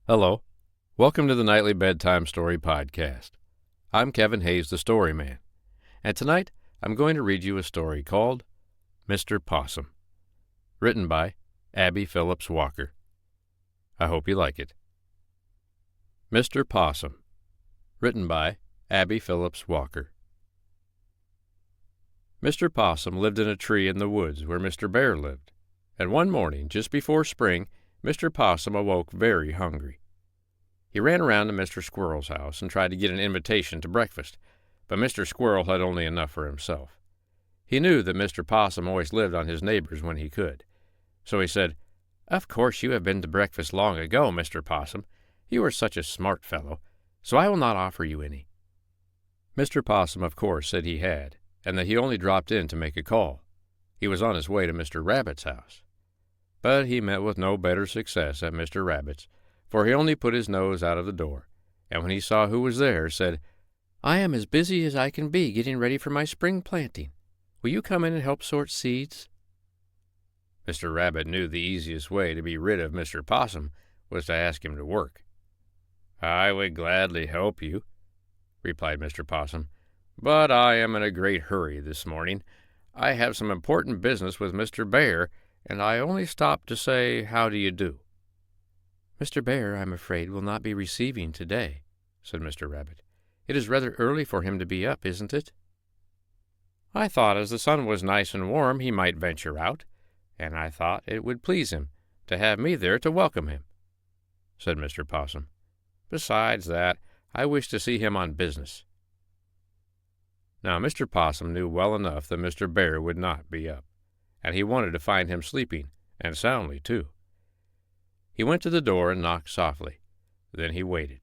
Hello. Welcome to the Nightly Bedtime Story Podcast. I'm Kevin Hayes, the Story Man, and tonight I'm going to read you a story called Mr. Possum, written by Abbie Phillips Walker. I hope you like it. Mr. Possum, written by Abbie Phillips Walker. Mr. Possum lived in a tree in the woods where Mr. Bear lived, and one morning, just before spring, Mr. Possum awoke very hungry. He ran around to Mr. Squirrel's house and tried to get an invitation to breakfast, but Mr. Squirrel had only enough for himself. He knew that Mr. Possum always lived on his neighbors when he could. So he said, "Of course you have been to breakfast long ago, Mr. Possum. You are such a smart fellow, so I will not offer you any." Mr. Possum, of course, said he had, and that he only dropped in to make a call. He was on his way to Mr. Rabbit's house. But he met with no better success at Mr. Rabbit's, for he only put his nose out of the door, and when he saw who was there, said, "I am as busy as I can be getting ready for my spring planting. Will you come in and help sort seeds?" Mr. Rabbit knew the easiest way to be rid of Mr. Possum was to ask him to work. "I would gladly help you," replied Mr. Possum, "but I am in a great hurry this morning. I have some important business with Mr. Bear, and I only stopped to say how do you do." "Mr. Bear, I'm afraid, will not be receiving today," said Mr. Rabbit. "It is rather early for him to be up, isn't it?" "I thought as the sun was nice and warm he might venture out, and I thought it would please him to have me there to welcome him," said Mr. Possum. "Besides that, I wish to see him on business." Now Mr. Possum knew well enough that Mr. Bear would not be up, and he wanted to find him sleeping, and soundly, too. He went to the door and knocked softly. Then he waited,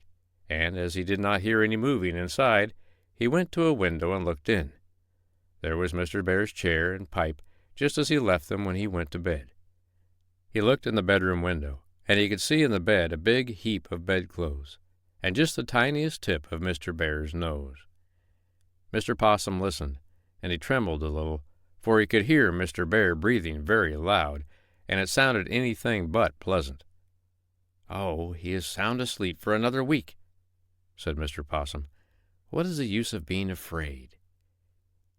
and as he did not hear any moving inside, he went to a window and looked in. There was Mr. Bear's chair and pipe, just as he left them when he went to bed. He looked in the bedroom window, and he could see in the bed a big heap of bedclothes, and just the tiniest tip of Mr. Bear's nose. Mr. Possum listened, and he trembled a little, for he could hear Mr. Bear breathing very loud, and it sounded anything but pleasant. "Oh, he is sound asleep for another week," said Mr. Possum. "What is the use of being afraid?"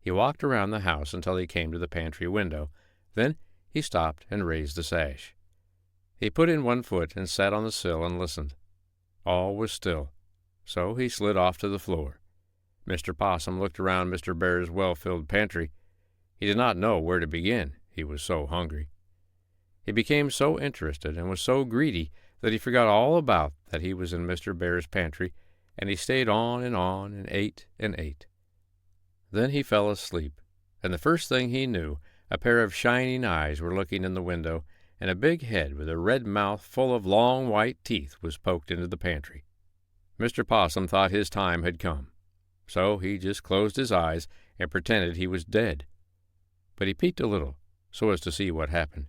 He walked around the house until he came to the pantry window. Then he stopped and raised the sash. He put in one foot and sat on the sill and listened. All was still, so he slid off to the floor. Mr. Possum looked around Mr. Bear's well-filled pantry. He did not know where to begin, he was so hungry. He became so interested and was so greedy that he forgot all about that he was in Mr. Bear's pantry, and he stayed on and ate and ate. Then he fell asleep, and the first thing he knew, a pair of shining eyes were looking in the window, and a big head with a red mouth full of long white teeth was poked into the pantry. Mr. Possum thought his time had come, so he just closed his eyes and pretended he was dead. But he peeked a little, so as to see what happened.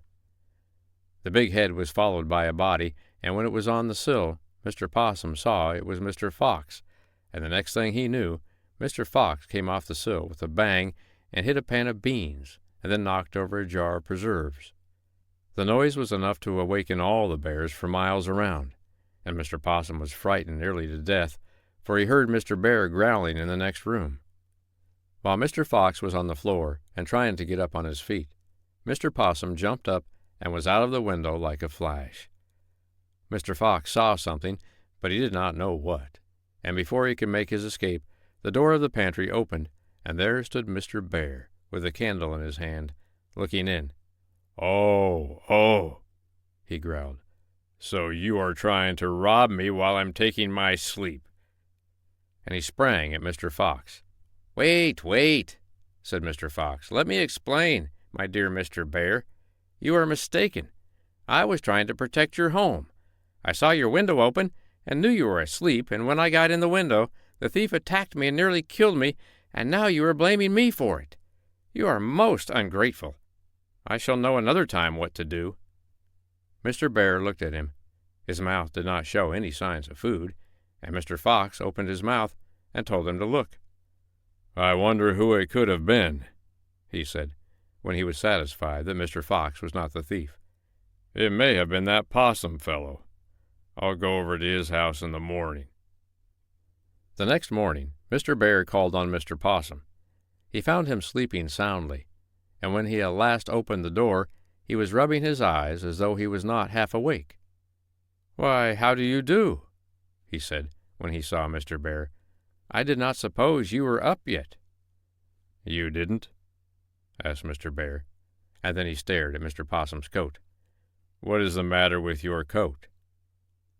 The big head was followed by a body, and when it was on the sill, Mr. Possum saw it was Mr. Fox, and the next thing he knew, Mr. Fox came off the sill with a bang and hit a pan of beans, and then knocked over a jar of preserves. The noise was enough to awaken all the bears for miles around, and Mr. Possum was frightened nearly to death, for he heard Mr. Bear growling in the next room. While Mr. Fox was on the floor and trying to get up on his feet, Mr. Possum jumped up and was out of the window like a flash. Mr. Fox saw something, but he did not know what, and before he could make his escape, the door of the pantry opened, and there stood Mr. Bear, with a candle in his hand, looking in. Oh, he growled. "So you are trying to rob me while I'm taking my sleep." And he sprang at Mr. Fox. Wait, said Mr. Fox. "Let me explain, my dear Mr. Bear. You are mistaken. I was trying to protect your home. I saw your window open and knew you were asleep, and when I got in the window, the thief attacked me and nearly killed me, and now you are blaming me for it. You are most ungrateful. I shall know another time what to do." Mr. Bear looked at him. His mouth did not show any signs of food, and Mr. Fox opened his mouth and told him to look. "I wonder who it could have been," he said, when he was satisfied that Mr. Fox was not the thief. "It may have been that Possum fellow. I'll go over to his house in the morning." The next morning, Mr. Bear called on Mr. Possum. He found him sleeping soundly, and when he at last opened the door, he was rubbing his eyes as though he was not half awake. "Why, how do you do?" he said when he saw Mr. Bear. "I did not suppose you were up yet." "You didn't?" asked Mr. Bear, and then he stared at Mr. Possum's coat. "What is the matter with your coat?"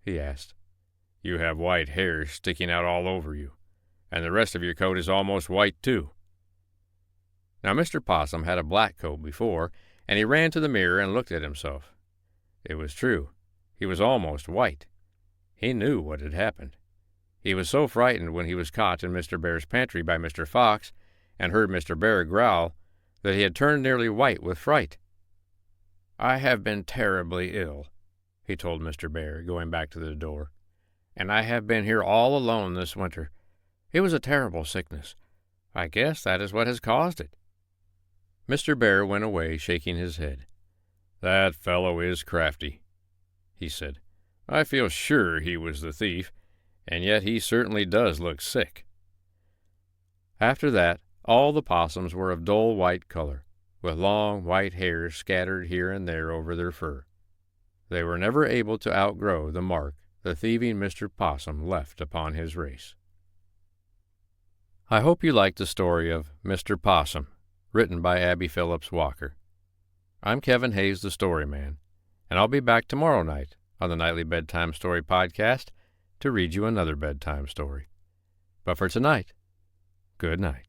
he asked. "You have white hairs sticking out all over you, and the rest of your coat is almost white, too." Now Mr. Possum had a black coat before, and he ran to the mirror and looked at himself. It was true. He was almost white. He knew what had happened. He was so frightened when he was caught in Mr. Bear's pantry by Mr. Fox and heard Mr. Bear growl that he had turned nearly white with fright. "I have been terribly ill," he told Mr. Bear, going back to the door, "and I have been here all alone this winter. It was a terrible sickness. I guess that is what has caused it." Mr. Bear went away shaking his head. "That fellow is crafty," he said. "I feel sure he was the thief, and yet he certainly does look sick." After that, all the possums were of dull white color, with long white hairs scattered here and there over their fur. They were never able to outgrow the mark the thieving Mr. Possum left upon his race. I hope you liked the story of Mr. Possum, written by Abbie Phillips Walker. I'm Kevin Hayes, the Story Man, and I'll be back tomorrow night on the Nightly Bedtime Story Podcast to read you another bedtime story. But for tonight, good night.